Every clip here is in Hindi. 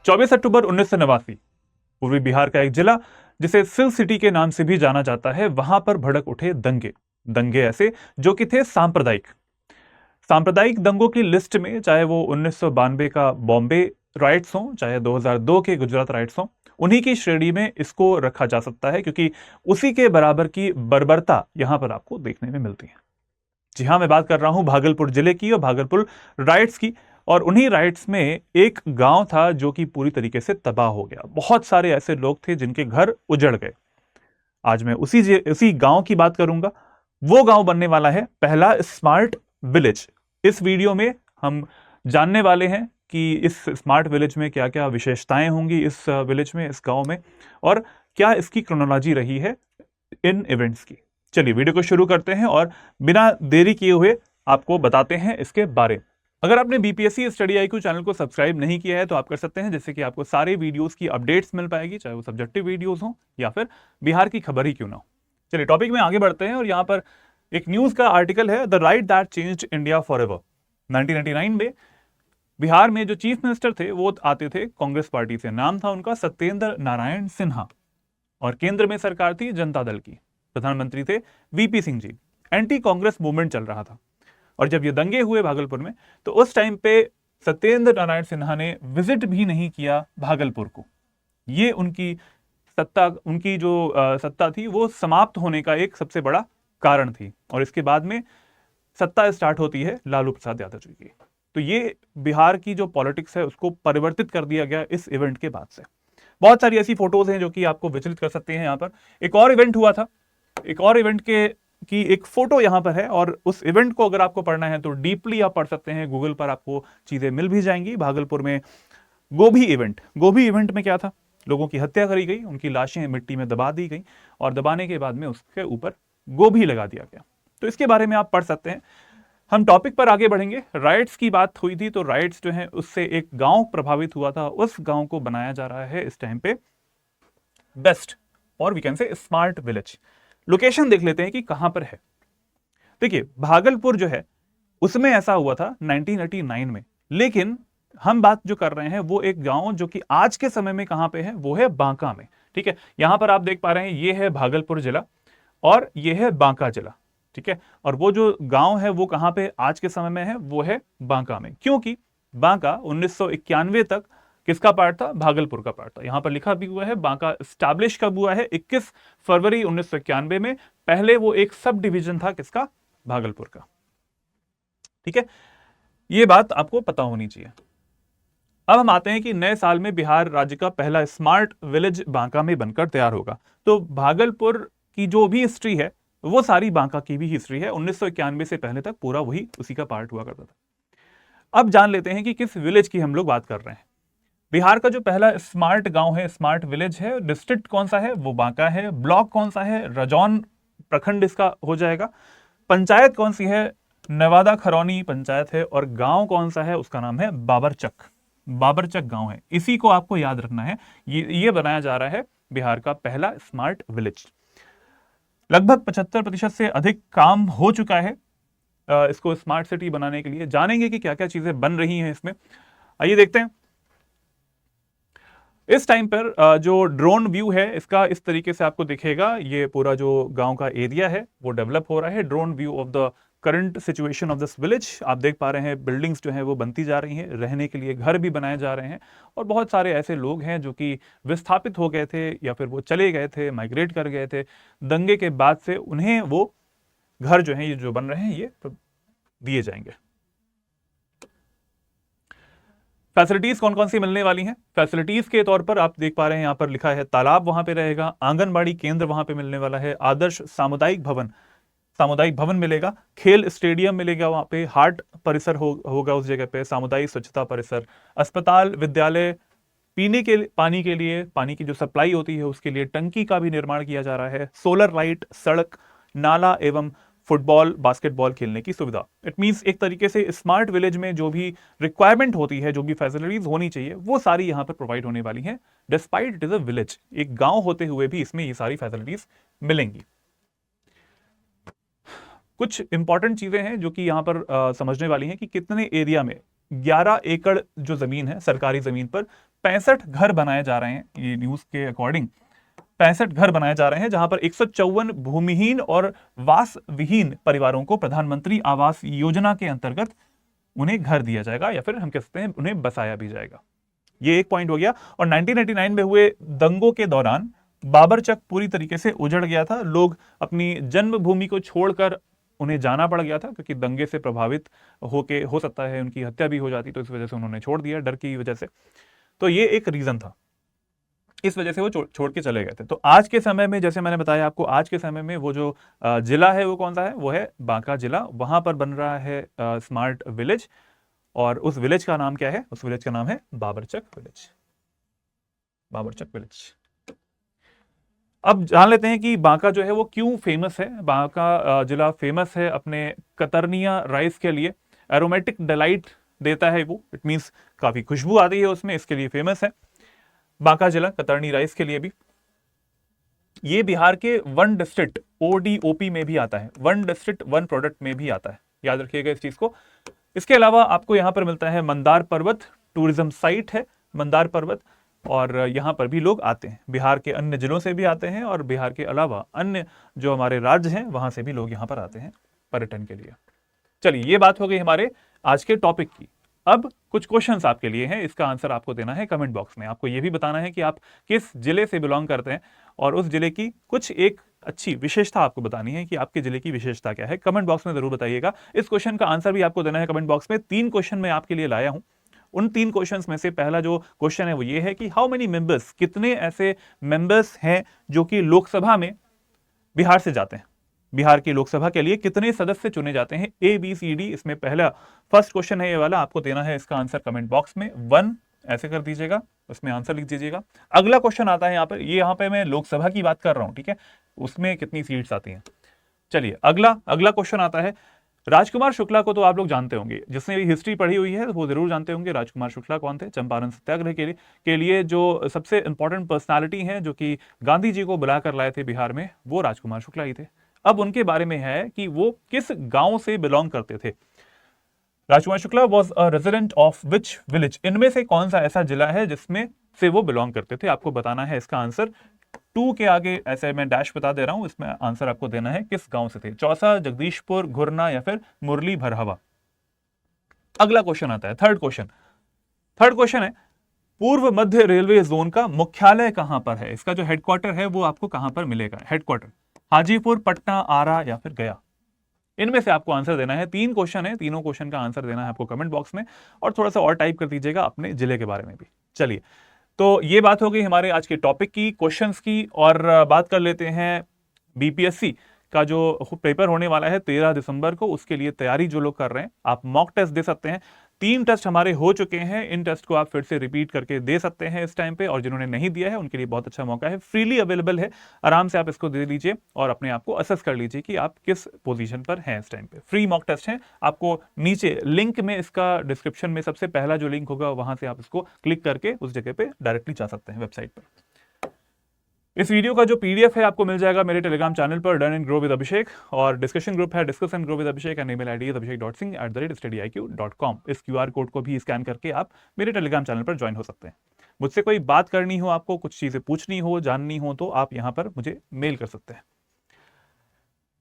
24 अक्टूबर 1989 पूर्वी बिहार का एक जिला जिसे सिल्क सिटी के नाम से भी जाना जाता है, वहां पर भड़क उठे दंगे ऐसे जो कि थे सांप्रदायिक दंगों की लिस्ट में, चाहे वो 1992 का बॉम्बे राइट्स हो, चाहे 2002 के गुजरात राइट्स हो, उन्हीं की श्रेणी में इसको रखा जा सकता है, क्योंकि उसी के बराबर की बर्बरता यहां पर आपको देखने में मिलती है। जी हां, मैं बात कर रहा हूं भागलपुर जिले की और भागलपुर राइट्स की। और उन्हीं राइट्स में एक गांव था जो कि पूरी तरीके से तबाह हो गया। बहुत सारे ऐसे लोग थे जिनके घर उजड़ गए। आज मैं उसी गांव की बात करूंगा। वो गांव बनने वाला है पहला स्मार्ट विलेज। इस वीडियो में हम जानने वाले हैं कि इस स्मार्ट विलेज में क्या क्या विशेषताएं होंगी, इस विलेज में, इस गांव में, और क्या इसकी क्रोनोलॉजी रही है इन इवेंट्स की। चलिए वीडियो को शुरू करते हैं और बिना देरी किए हुए आपको बताते हैं इसके बारे में। अगर आपने बीपीएससी स्टडी आईक्यू चैनल को सब्सक्राइब नहीं किया है तो आप कर सकते हैं, जिससे कि आपको सारे वीडियोस की अपडेट्स मिल पाएगी, चाहे वो सब्जेक्टिव वीडियोस हो या फिर बिहार की खबर ही क्यों ना हो। चलिए टॉपिक में आगे बढ़ते हैं और यहां पर एक न्यूज का आर्टिकल है, the right that changed India forever. 1999 में बिहार में जो चीफ मिनिस्टर थे वो आते थे कांग्रेस पार्टी से, नाम था उनका सत्येंद्र नारायण सिन्हा, और केंद्र में सरकार थी जनता दल की, प्रधानमंत्री थे VP Singh ji. Anti Congress movement चल रहा था और जब ये दंगे हुए भागलपुर में तो उस टाइम पे सत्येंद्र नारायण सिन्हा ने विजिट भी नहीं किया भागलपुर को। ये उनकी सत्ता थी वो समाप्त होने का एक सबसे बड़ा कारण थी। और इसके बाद में सत्ता स्टार्ट होती है लालू प्रसाद यादव जी की। तो ये बिहार की जो पॉलिटिक्स है उसको परिवर्तित कर दिया गया इस इवेंट के बाद से। बहुत सारी ऐसी फोटोज हैं जो कि आपको विचलित कर सकते हैं। यहाँ पर एक और इवेंट हुआ था, एक और इवेंट की एक फोटो यहां पर है, और उस इवेंट को अगर आपको पढ़ना है तो डीपली आप पढ़ सकते हैं, गूगल पर आपको चीजें मिल भी जाएंगी। भागलपुर में गोभी इवेंट में क्या था, लोगों की हत्या करी गई, उनकी लाशें मिट्टी में दबा दी गई और दबाने के बाद में उसके ऊपर गोभी लगा दिया गया। तो इसके बारे में आप पढ़ सकते हैं। हम टॉपिक पर आगे बढ़ेंगे। राइट्स की बात हुई थी तो राइट्स जो है उससे एक गांव प्रभावित हुआ था, उस गांव को बनाया जा रहा है इस टाइम पे बेस्ट और we can say smart village. Location देख लेते हैं कि कहां पर है। देखिए भागलपुर जो है उसमें ऐसा हुआ था 1989 में, लेकिन हम बात जो कर रहे हैं वो एक गांव जो कि आज के समय में कहां पे है, वो है बांका में। ठीक है, यहां पर आप देख पा रहे हैं ये है भागलपुर जिला और ये है बांका जिला। ठीक है, और वो जो गांव है वो कहां पे आज के समय में है, वो है बांका में, क्योंकि बांका 1991 तक किसका पार्ट था, भागलपुर का पार्ट था। यहां पर लिखा भी हुआ है बांका स्टैब्लिश कब हुआ है, 21 फरवरी 1991 में। पहले वो एक सब डिवीजन था किसका, भागलपुर का। ठीक है, ये बात आपको पता होनी चाहिए। अब हम आते हैं कि नए साल में बिहार राज्य का पहला स्मार्ट विलेज बांका में बनकर तैयार होगा। तो भागलपुर की जो भी हिस्ट्री है वो सारी बांका की भी हिस्ट्री है। 1991 से पहले तक पूरा वही उसी का पार्ट हुआ करता था। अब जान लेते हैं कि किस विलेज की हम लोग बात कर रहे हैं। बिहार का जो पहला स्मार्ट गांव है, स्मार्ट विलेज है, डिस्ट्रिक्ट कौन सा है, वो बांका है। ब्लॉक कौन सा है, रजौन प्रखंड इसका हो जाएगा। पंचायत कौन सी है, नवादा खरौनी पंचायत है। और गांव कौन सा है, उसका नाम है बाबरचक गांव है। इसी को आपको याद रखना है। ये बनाया जा रहा है बिहार का पहला स्मार्ट विलेज। लगभग 75% से अधिक काम हो चुका है इसको स्मार्ट सिटी बनाने के लिए। जानेंगे कि क्या क्या चीजें बन रही हैं इसमें, आइए देखते हैं। इस टाइम पर जो ड्रोन व्यू है इसका इस तरीके से आपको दिखेगा। ये पूरा जो गांव का एरिया है वो डेवलप हो रहा है। Drone view of the current situation of this village. आप देख पा रहे हैं बिल्डिंग्स जो है वो बनती जा रही हैं, रहने के लिए घर भी बनाए जा रहे हैं। और बहुत सारे ऐसे लोग हैं जो कि विस्थापित हो गए थे या फिर वो चले गए थे, माइग्रेट कर गए थे दंगे के बाद से, उन्हें वो घर जो है ये जो बन रहे हैं ये दिए जाएंगे। फैसिलिटीज कौन कौन सी मिलने वाली हैं, फैसिलिटीज के तौर पर आप देख पा रहे हैं यहां पर लिखा है तालाब वहां पे रहेगा, आंगनबाड़ी केंद्र वहां पे मिलने वाला है, आदर्श सामुदायिक भवन मिलेगा, खेल स्टेडियम मिलेगा वहां पे, हार्ट परिसर होगा उस जगह पे, सामुदायिक स्वच्छता परिसर, अस्पताल, विद्यालय, पीने के पानी के लिए पानी की जो सप्लाई होती है उसके लिए टंकी का भी निर्माण किया जा रहा है, सोलर लाइट, सड़क, नाला एवं फुटबॉल बास्केटबॉल खेलने की सुविधा। इट मींस एक तरीके से स्मार्ट विलेज में जो भी रिक्वायरमेंट होती है, जो भी फैसिलिटीज होनी चाहिए वो सारी यहां पर प्रोवाइड होने वाली हैं। Despite it is a village, एक गांव होते हुए भी इसमें ये सारी फैसिलिटीज मिलेंगी। कुछ इंपॉर्टेंट चीजें हैं जो कि यहां पर समझने वाली हैं कि कितने एरिया में 11 एकड़ जो जमीन है सरकारी जमीन पर 65 घर बनाए जा रहे हैं, ये न्यूज के अकॉर्डिंग 65 घर बनाए जा रहे हैं, जहां पर 154 भूमिहीन और वास विहीन परिवारों को प्रधानमंत्री आवास योजना के अंतर्गत उन्हें घर दिया जाएगा, या फिर हम कह सकते हैं उन्हें बसाया भी जाएगा। ये एक पॉइंट हो गया। और 1999 में हुए दंगों के दौरान बाबरचक पूरी तरीके से उजड़ गया था। लोग अपनी जन्मभूमि को छोड़कर उन्हें जाना पड़ गया था, क्योंकि दंगे से प्रभावित होके हो सकता है उनकी हत्या भी हो जाती, तो इस वजह से उन्होंने छोड़ दिया, डर की वजह से। तो ये एक रीजन था, इस वजह से वो छोड़ के चले गए थे। तो आज के समय में, जैसे मैंने बताया आपको, आज के समय में वो जो जिला है वो कौन सा है, वो है बांका जिला। वहां पर बन रहा है स्मार्ट विलेज, और उस विलेज का नाम क्या है, उस विलेज का नाम है बाबरचक विलेज। बाबरचक विलेज। अब जान लेते हैं कि बांका जो है वो क्यों फेमस है। बांका जिला फेमस है अपने कतरनिया राइस के लिए। एरोमेटिक डिलाइट देता है वो, इट मींस काफी खुशबू आती है उसमें, इसके लिए फेमस है बांका जिला कतरनी राइस के लिए भी। ये बिहार के 1 डिस्ट्रिक्ट ODOP में भी आता है, 1 डिस्ट्रिक्ट 1 प्रोडक्ट में भी आता है, याद रखिएगा इस चीज को। इसके अलावा आपको यहां पर मिलता है मंदार पर्वत, टूरिज्म साइट है मंदार पर्वत, और यहां पर भी लोग आते हैं। बिहार के अन्य जिलों से भी आते हैं, और बिहार के अलावा अन्य जो हमारे राज्य हैं वहां से भी लोग यहां पर आते हैं पर्यटन के लिए। चलिए, ये बात हो गई हमारे आज के टॉपिक की। अब कुछ क्वेश्चंस आपके लिए हैं, इसका आंसर आपको देना है कमेंट बॉक्स में। आपको यह भी बताना है कि आप किस जिले से बिलोंग करते हैं, और उस जिले की कुछ एक अच्छी विशेषता आपको बतानी है कि आपके जिले की विशेषता क्या है। कमेंट बॉक्स में जरूर बताइएगा। इस क्वेश्चन का आंसर भी आपको देना है कमेंट बॉक्स में। 3 क्वेश्चन मैं आपके लिए लाया हूं। उन 3 क्वेश्चंस में से पहला जो क्वेश्चन है वो ये है कि हाउ मेनी मेंबर्स, कितने ऐसे मेंबर्स हैं जो कि लोकसभा में बिहार से जाते हैं। बिहार की लोकसभा के लिए कितने सदस्य चुने जाते हैं, ABCD। इसमें पहला फर्स्ट क्वेश्चन है ये वाला, आपको देना है इसका आंसर कमेंट बॉक्स में 1 ऐसे कर दीजिएगा, उसमें आंसर लिख दीजिएगा। अगला क्वेश्चन आता है यहाँ पे मैं लोकसभा की बात कर रहा हूं, ठीक है, उसमें कितनी सीट्स आती हैं। चलिए, अगला क्वेश्चन आता है, राजकुमार शुक्ला को तो आप लोग जानते होंगे, जिसने भी हिस्ट्री पढ़ी हुई है वो जरूर जानते होंगे राजकुमार शुक्ला कौन थे। चंपारण सत्याग्रह के लिए जो सबसे इंपॉर्टेंट पर्सनालिटी हैं जो कि गांधी जी को बुलाकर लाए थे बिहार में, वो राजकुमार शुक्ला ही थे। अब उनके बारे में है कि वो किस गांव से बिलोंग करते थे। Rajkumar Shukla was a resident of which village, इनमें से कौन सा ऐसा जिला है जिसमें से वो बिलोंग करते थे। आपको बताना है इसका आंसर। 2 के आगे ऐसे मैं डैश बता दे रहा हूं, इसमें आंसर आपको देना है किस गांव से थे, चौसा, जगदीशपुर, घुरना या फिर मुरली भरहवा। अगला क्वेश्चन आता है, थर्ड क्वेश्चन है, पूर्व मध्य रेलवे जोन का मुख्यालय कहां पर है। इसका जो हेडक्वार्टर है वो आपको कहां पर मिलेगा। हेडक्वार्टर हाजीपुर, पटना, आरा या फिर गया। इनमें से आपको आंसर देना है। 3 क्वेश्चन है, तीनों क्वेश्चन का आंसर देना है आपको कमेंट बॉक्स में, और थोड़ा सा और टाइप कर दीजिएगा अपने जिले के बारे में भी। चलिए, तो ये बात हो गई हमारे आज के टॉपिक की, क्वेश्चंस की। और बात कर लेते हैं BPSC का जो पेपर होने वाला है 13 दिसंबर को, उसके लिए तैयारी जो लोग कर रहे हैं, आप मॉक टेस्ट दे सकते हैं। 3 टेस्ट हमारे हो चुके हैं, इन टेस्ट को आप फिर से रिपीट करके दे सकते हैं इस टाइम पे, और जिन्होंने नहीं दिया है उनके लिए बहुत अच्छा मौका है, फ्रीली अवेलेबल है, आराम से आप इसको दे लीजिए और अपने आप को असेस कर लीजिए कि आप किस पोजीशन पर हैं इस टाइम पे। फ्री मॉक टेस्ट है, आपको नीचे लिंक में, इसका डिस्क्रिप्शन में सबसे पहला जो लिंक होगा वहां से आप इसको क्लिक करके उस जगह पे डायरेक्टली जा सकते हैं वेबसाइट पर। इस वीडियो का जो PDF है आपको मिल जाएगा मेरे टेलीग्राम चैनल पर, लर्न एंड ग्रो विद अभिषेक, और डिस्कशन ग्रुप है discuss and grow with Abhishek, and email ID abhishek.singh@studyIQ.com। इस QR कोड को भी स्कैन करके आप मेरे टेलीग्राम चैनल पर ज्वाइन हो सकते हैं। मुझसे कोई बात करनी हो, आपको कुछ चीजें पूछनी हो, जाननी हो, तो आप यहां पर मुझे मेल कर सकते हैं।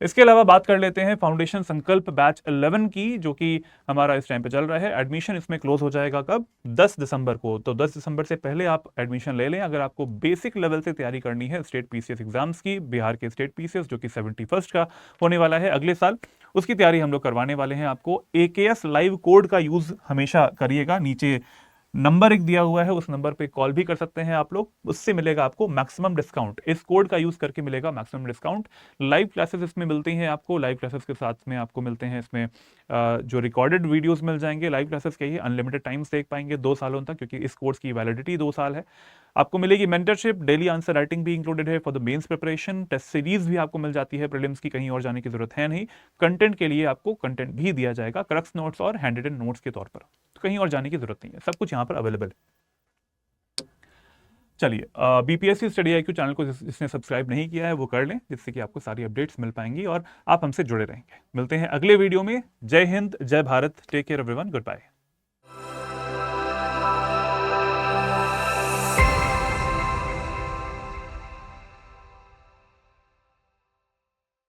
इसके अलावा बात कर लेते हैं फाउंडेशन संकल्प बैच 11 की, जो कि हमारा इस टाइम पे चल रहा है। एडमिशन इसमें क्लोज हो जाएगा कब, 10 दिसंबर को। तो 10 दिसंबर से पहले आप एडमिशन ले लें अगर आपको बेसिक लेवल से तैयारी करनी है स्टेट PCS एग्जाम्स की। बिहार के स्टेट PCS जो कि 71st का होने वाला है अगले साल, उसकी तैयारी हम लोग करवाने वाले हैं। आपको AKS लाइव कोड का यूज हमेशा करिएगा, नीचे नंबर एक दिया हुआ है, उस नंबर पे कॉल भी कर सकते हैं आप लोग, उससे मिलेगा आपको मैक्सिमम डिस्काउंट। इस कोड का यूज करके मिलेगा मैक्सिमम डिस्काउंट। लाइव क्लासेस इसमें मिलती हैं आपको, लाइव क्लासेस के साथ में आपको मिलते हैं इसमें जो रिकॉर्डेड वीडियोस मिल जाएंगे। लाइव क्लासेस के ही अनलिमिटेड टाइम्स देख पाएंगे 2 सालों तक, क्योंकि इस कोर्स की वैलिडिटी 2 साल है। आपको मिलेगी मेंटरशिप, डेली आंसर राइटिंग भी इंक्लूडेड है for the mains preparation, test series भी आपको मिल जाती है, प्रीलिम्स की कहीं और जाने की जरूरत है नहीं। कंटेंट के लिए आपको कंटेंट भी दिया जाएगा, क्रक्स नोट्स और हैंड रिटन नोट्स के तौर पर, तो कहीं और जाने की जरूरत नहीं है, सब कुछ यहाँ पर अवेलेबल है। चलिए, BPSC स्टडी IQ चैनल को जिसने सब्सक्राइब नहीं किया है वो कर लें, जिससे कि आपको सारी अपडेट्स मिल पाएंगी और आप हमसे जुड़े रहेंगे। मिलते हैं अगले वीडियो में। जय हिंद, जय Bharat, take care everyone, good bye.